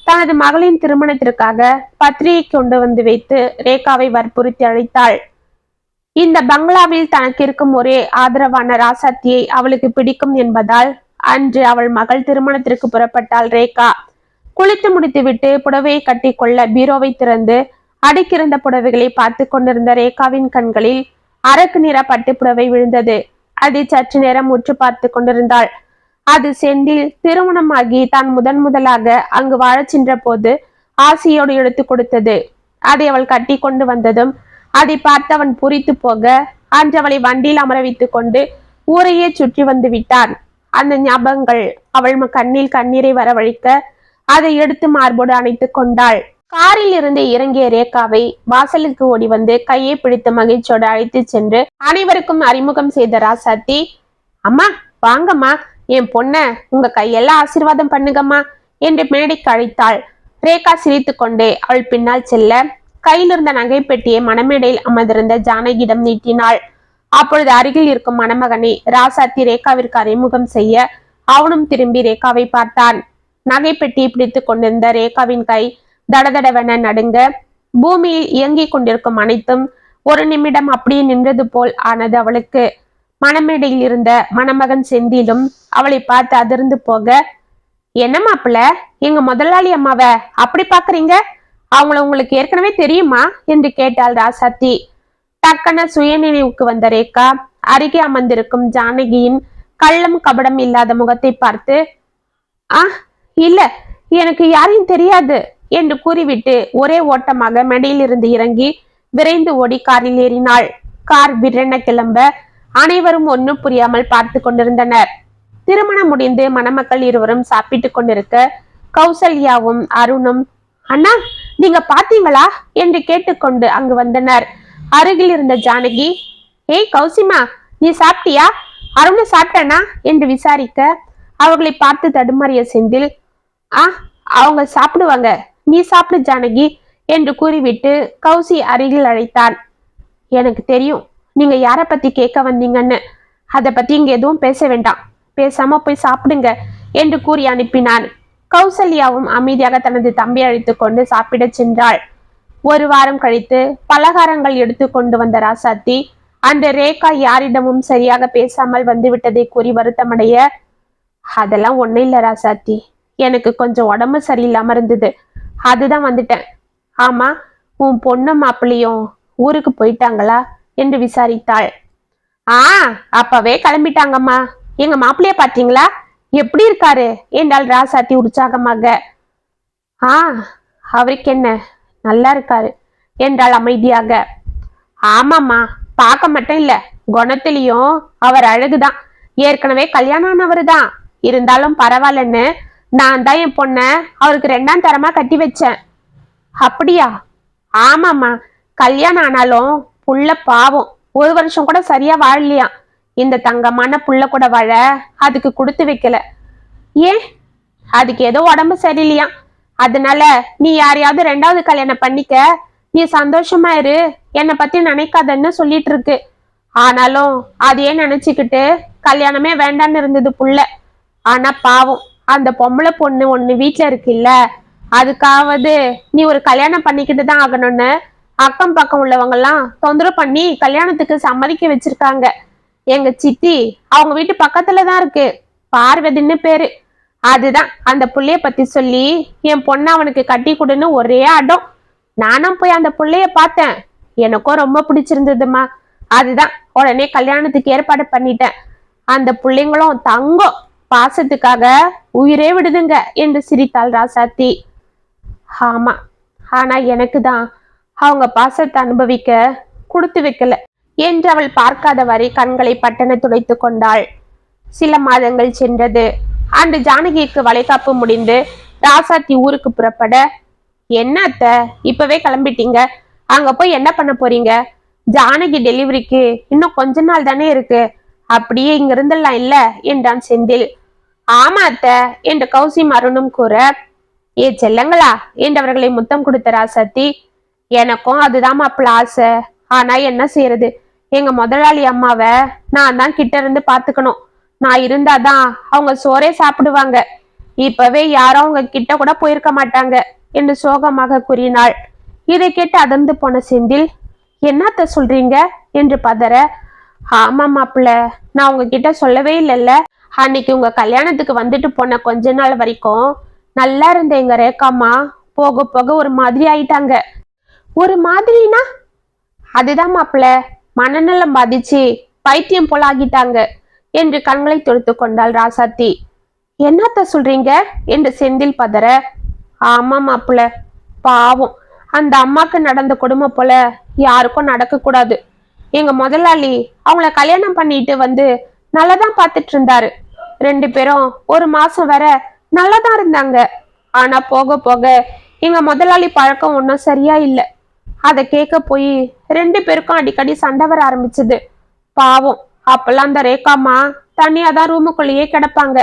தனது மகளின் திருமணத்திற்காக பத்திரிகை கொண்டு வந்து வைத்து ரேகாவை வற்புறுத்தி அழைத்தாள். இந்த பங்களாவில் தனக்கு இருக்கும் ஒரே ஆதரவான ராசாத்தியை அவளுக்கு பிடிக்கும் என்பதால் அன்று அவள் மகள் திருமணத்திற்கு புறப்பட்டாள் ரேகா. குளித்து முடித்துவிட்டு புடவையை கட்டி கொள்ள பீரோவை திறந்து அடுக்கிருந்த புடவைகளை பார்த்து கொண்டிருந்த ரேகாவின் கண்களில் அரக்கு நிற பட்டு புடவை விழுந்தது. அதை சற்று நேரம் உற்று பார்த்து கொண்டிருந்தாள். அது செந்தில் திருமணமாகி தான் முதலாக அங்கு வாழச் சென்ற போது ஆசையோடு எடுத்து கொடுத்தது. அதை அவள் கட்டி கொண்டு வந்ததும் அதை பார்த்து அவன் பூரித்து போக அன்று அவளை வண்டியில் அமர வைத்துக் கொண்டு ஊரையே சுற்றி வந்து விட்டான். அந்த ஞாபகங்கள் அவள் கண்ணில் கண்ணீரை வரவழைக்க அதை எடுத்து மார்போடு அணைத்துக் கொண்டாள். காரில் இருந்து இறங்கிய ரேகாவை வாசலுக்கு ஓடி வந்து கையை பிடித்து மகிழ்ச்சியோடு அழைத்து சென்று அனைவருக்கும் அறிமுகம் செய்த ராசாத்தி, அம்மா வாங்கம்மா, என் பொண்ண உங்க கையெல்லாம் ஆசீர்வாதம் பண்ணுங்கம்மா என்று மேடைக்கு அழைத்தாள். ரேகா சிரித்து கொண்டே அவள் பின்னால் செல்ல கையில் இருந்த நகை பெட்டியை மணமேடையில் அமர்ந்திருந்த ஜானகியிடம் நீட்டினாள். அப்பொழுது அருகில் இருக்கும் மணமகனை ராசாத்தி ரேகாவிற்கு அறிமுகம் செய்ய அவனும் திரும்பி ரேகாவை பார்த்தான். நகை பெட்டியை பிடித்துக் கொண்டிருந்த ரேகாவின் கை தடதடவென நடுங்க பூமியில் இயங்கிக் கொண்டிருக்கும் அனைத்தும் ஒரு நிமிடம் அப்படியே நின்றது போல் ஆனது அவளுக்கு. மணமேடையில் இருந்த மணமகன் செந்திலும் அவளை பார்த்து அதிர்ந்து போக, என்ன மாப்பிள்ள, எங்க முதலாளி அம்மாவை அப்படி பாக்குறீங்க? அவங்கள உங்களுக்கு ஏற்கனவே தெரியுமா என்று கேட்டாள் ராசாத்தி. டக்கன சுய நினைவுக்கு வந்த ரேகா அருகே அமர்ந்திருக்கும் ஜானகியின் கள்ளம் கபடம் இல்லாத முகத்தை பார்த்து, இல்ல, எனக்கு யாரையும் தெரியாது என்று கூறிவிட்டு ஒரே ஓட்டமாக மேடையில் இருந்து இறங்கி விரைந்து ஓடி காரில் ஏறினாள். கார் விரென கிளம்ப அனைவரும் ஒன்றும் புரியாமல் பார்த்து கொண்டிருந்தனர். திருமணம் முடிந்து மணமக்கள் இருவரும் சாப்பிட்டுக் கொண்டிருக்க கௌசல்யாவும் அருணும், அண்ணா நீங்க பாத்தீங்களா என்று கேட்டுக்கொண்டு அங்கு வந்தனர். அருகில் இருந்த ஜானகி, ஏய் கௌசிமா, நீ சாப்பிட்டியா? அருணை சாப்பிட்டனா என்று விசாரிக்க அவர்களை பார்த்து தடுமாறிய செந்தில், அவங்க சாப்பிடுவாங்க, நீ சாப்பிடு ஜானகி என்று கூறிவிட்டு கௌசி அருகில் அழைத்தான். எனக்கு தெரியும் நீங்க யாரை பத்தி கேட்க வந்தீங்கன்னு, அதை பத்தி இங்க எதுவும் பேச வேண்டாம், பேசாம போய் சாப்பிடுங்க என்று கூறி அனுப்பினான். கௌசல்யாவும் அமைதியாக தனது தம்பி அழைத்து கொண்டு சாப்பிட சென்றாள். ஒரு வாரம் கழித்து பலகாரங்கள் எடுத்து கொண்டு வந்த ராசாத்தி அந்த ரேகா யாரிடமும் சரியாக பேசாமல் வந்துவிட்டதை கூறி வருத்தமடைய, அதெல்லாம் ஒன்னும் இல்ல ராசாத்தி, எனக்கு கொஞ்சம் உடம்பு சரியில்லாம இருந்தது, அதுதான் வந்துட்டேன். ஆமா, உன் பொண்ணு மாப்பிள்ளையும் ஊருக்கு போயிட்டாங்களா என்று விசாரித்தாள். அப்பவே கிளம்பிட்டாங்கம்மா. எங்க மாப்பிள்ளைய பாத்தீங்களா, எப்படி இருக்காரு என்றாள் ராசாத்தி உற்சாகமாக. அவருக்கு என்ன, நல்லா இருக்காரு என்றாள் அமைதியாக. ஆமாம்மா, பார்க்க மட்டும் இல்ல, குணத்திலையும் அவர் அழகுதான். ஏற்கனவே கல்யாணம் ஆனவர் தான், இருந்தாலும் பரவாயில்லன்னு நான் தான் என் பொண்ண அவருக்கு 2ஆம் தரமா கட்டி வச்சேன். அப்படியா? ஆமாம்மா, கல்யாணம் ஆனாலும் புள்ள பாவம், 1 வருஷம் கூட சரியா வாழலையா. இந்த தங்கமான புள்ள கூட வாழ அதுக்கு கொடுத்து வைக்கல. ஏன்? அதுக்கு ஏதோ உடம்பு சரியில்லையா, அதனால நீ யாரையாவது 2வது கல்யாணம் பண்ணிக்க, நீ சந்தோஷமா இரு, என்னை பத்தி நினைக்காதன்னு சொல்லிட்டு இருக்கு. ஆனாலும் அதையே நினைச்சுக்கிட்டு கல்யாணமே வேண்டான்னு இருந்தது புள்ள. ஆனா பாவம், அந்த பொம்பளை பொண்ணு ஒண்ணு வீட்டுல இருக்குல்ல, அதுக்காவது நீ ஒரு கல்யாணம் பண்ணிக்கிட்டு தான் ஆகணும்னு அக்கம் பக்கம் உள்ளவங்க எல்லாம் தொந்தரவு பண்ணி கல்யாணத்துக்கு சம்மதிக்க வச்சிருக்காங்க. எங்க சித்தி அவங்க வீட்டு பக்கத்துலதான் இருக்கு, பார்வதின்னு பேரு. அதுதான் அந்த புள்ளைய பத்தி சொல்லி என் பொண்ணு அவனுக்கு கட்டி கொடுன்னு ஒரே அடம். நானும் போய் அந்த புள்ளைய பார்த்தேன், எனக்கும் ரொம்ப பிடிச்சிருந்ததுமா. அதுதான் உடனே கல்யாணத்துக்கு ஏற்பாடு பண்ணிட்டேன். அந்த பிள்ளைங்களும் தங்கம், பாசத்துக்காக உயிரே விடுதுங்க என்று சிரித்தாள் ராசாத்தி. ஆமா, ஆனா எனக்கு தான் அவங்க பாசத்தை அனுபவிக்க கொடுத்து வைக்கல என்று அவள் பார்க்காதவாறே கண்களை பட்டன துடைத்து கொண்டாள். சில மாதங்கள் சென்றது. அன்று ஜானகிக்கு வளைகாப்பு முடிந்து ராசாத்தி ஊருக்கு புறப்பட, என்ன அத்தை இப்பவே கிளம்பிட்டீங்க? அங்க போய் என்ன பண்ண போறீங்க? ஜானகி டெலிவரிக்கு இன்னும் கொஞ்ச நாள் தானே இருக்கு, அப்படியே இங்க இருந்துடலாம் இல்ல என்றான் செந்தில். ஆமா அத்தை என்று கௌசி அருணும் கூற, ஏ செல்லங்களா என்றவர்களை முத்தம் கொடுத்த ராசாத்தி, எனக்கும் அதுதான் மாப்பிள்ள ஆசை. ஆனா என்ன செய்யறது, எங்க முதலாளி அம்மாவை நான் தான் கிட்ட இருந்து பாத்துக்கணும். நான் இருந்தாதான் அவங்க சோறே சாப்பிடுவாங்க. இப்பவே யாரும் அவங்க கிட்ட கூட போயிருக்க மாட்டாங்க என்று சோகமாக கூறினாள். இதை கேட்டு அதிர்ந்து போன செந்தில், என்னத்த சொல்றீங்க என்று பதற, ஆமா மாப்பிள்ள, நான் உங்ககிட்ட சொல்லவே இல்லைல்ல. அன்னைக்கு உங்க கல்யாணத்துக்கு வந்துட்டு போன கொஞ்ச நாள் வரைக்கும் நல்லா இருந்த எங்க ரேகாமா போக போக ஒரு மாதிரி ஆயிட்டாங்க. ஒரு மாதிரினா? அதுதான் மாப்பிள்ள, மனநலம் பாதிச்சு பைத்தியம் போல ஆகிட்டாங்க என்று கண்களை தொடுத்து கொண்டாள் ராசாத்தி. என்னத்த சொல்றீங்க என்று செந்தில் பதற, ஆமா மாப்பிள்ள, பாவம், அந்த அம்மாக்கு நடந்த கொடுமை போல யாருக்கும் நடக்க கூடாது. எங்க முதலாளி அவங்கள கல்யாணம் பண்ணிட்டு வந்து நல்லாதான் பார்த்துட்டு இருந்தாரு. 2 பேரும் ஒரு மாசம் வர நல்லாதான் இருந்தாங்க. ஆனா போக போக எங்க முதலாளி பழக்கம் ஒன்றும் சரியா இல்லை. அதை கேட்க போய் 2 பேருக்கும் அடிக்கடி சண்டை வர ஆரம்பிச்சது. பாவம், அப்பெல்லாம் அந்த ரேகாமா தனியாதான் ரூமுக்குள்ளேயே கிடப்பாங்க.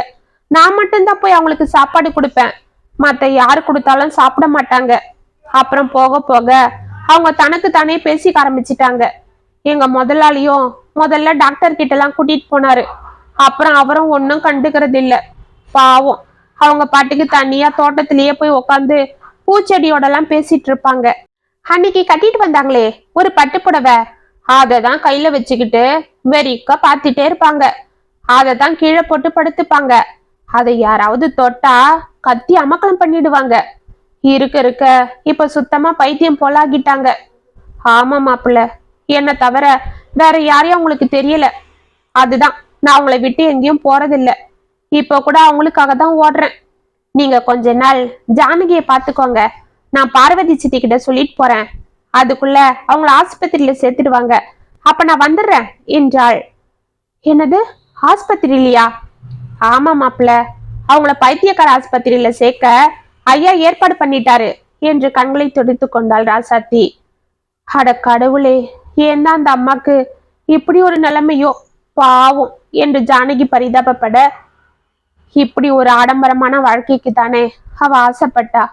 நான் மட்டும்தான் போய் அவங்களுக்கு சாப்பாடு கொடுப்பேன். மத்த யாரு கொடுத்தாலும் சாப்பிட மாட்டாங்க. அப்புறம் போக போக அவங்க தனக்கு தானே பேசிக்க ஆரம்பிச்சிட்டாங்க. எங்க முதலாளியும் முதல்ல டாக்டர் கிட்ட எல்லாம் கூட்டிட்டு போனாரு. அப்புறம் அவரும் ஒன்னும் கண்டுக்கிறது இல்ல. பாவம், அவங்க பாட்டுக்கு தனியா தோட்டத்திலேயே போய் உக்காந்து பூச்செடியோட எல்லாம் பேசிட்டு இருப்பாங்க. அன்னைக்கு கட்டிட்டு வந்தாங்களே ஒரு பட்டுப்புடவை, அததான் கையில வச்சுக்கிட்டு வெறிக்க பாத்துட்டே இருப்பாங்க. அததான் கீழே போட்டு படுத்துப்பாங்க. அதை யாராவது தொட்டா கத்தி அமக்கலம் பண்ணிடுவாங்க. இருக்க இருக்க இப்ப சுத்தமா பைத்தியம் போலாகிட்டாங்க. ஆமா மாப்பிள்ள, என்ன தவிர வேற யாரையும் உங்களுக்கு தெரியல. அதுதான் நான் அவங்கள விட்டு எங்கேயும் போறதில்ல. இப்ப கூட அவங்களுக்காக தான் ஓடுறேன். நீங்க கொஞ்ச நாள் ஜானகியை பாத்துக்கோங்க. நான் பார்வதி சித்தி கிட்ட சொல்லிட்டு போறேன். அதுக்குள்ள அவங்கள ஆஸ்பத்திரியில சேர்த்துடுவாங்க. அப்ப நான் வந்துடுறேன் என்றாள். என்னது, ஆஸ்பத்திரியிலையா? ஆமா மாப்பிள்ள, அவங்கள பைத்தியக்கார ஆஸ்பத்திரியில சேர்க்க ஐயா ஏற்பாடு பண்ணிட்டாரு என்று கண்களை துடைத்து கொண்டாள் ராசாத்தி. அட கடவுளே, ஏன்னா அந்த அம்மாக்கு இப்படி ஒரு நிலைமையோ, பாவம் என்று ஜானகி பரிதாபப்பட, இப்படி ஒரு ஆடம்பரமான வாழ்க்கைக்கு தானே அவ ஆசைப்பட்டா.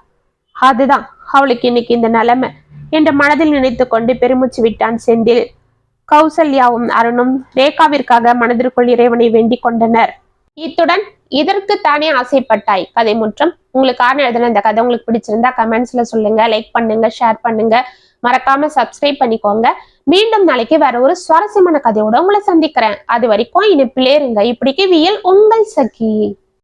அதுதான் அவளுக்கு இன்னைக்கு இந்த நிலைமை என்று மனதில் நினைத்து கொண்டு பெருமூச்சு விட்டான் செந்தில். கௌசல்யாவும் அருணும் ரேகாவிற்காக மனதிற்குள் இறைவனை வேண்டிக் கொண்டனர். இத்துடன் இதற்கு தானே ஆசைப்பட்டாய் கதை முற்றம். உங்களுக்கான எழுதின இந்த கதை உங்களுக்கு பிடிச்சிருந்தா கமெண்ட்ஸ்ல சொல்லுங்க, லைக் பண்ணுங்க, ஷேர் பண்ணுங்க, மறக்காம சப்ஸ்கிரைப் பண்ணிக்கோங்க. மீண்டும் நாளைக்கு வேற ஒரு சுவாரஸ்யமான கதையோட உங்களை சந்திக்கிறேன். அது வரைக்கும் இனிப்பிலே இருங்க. இப்படிக்கு வியல் உங்கள் சகி.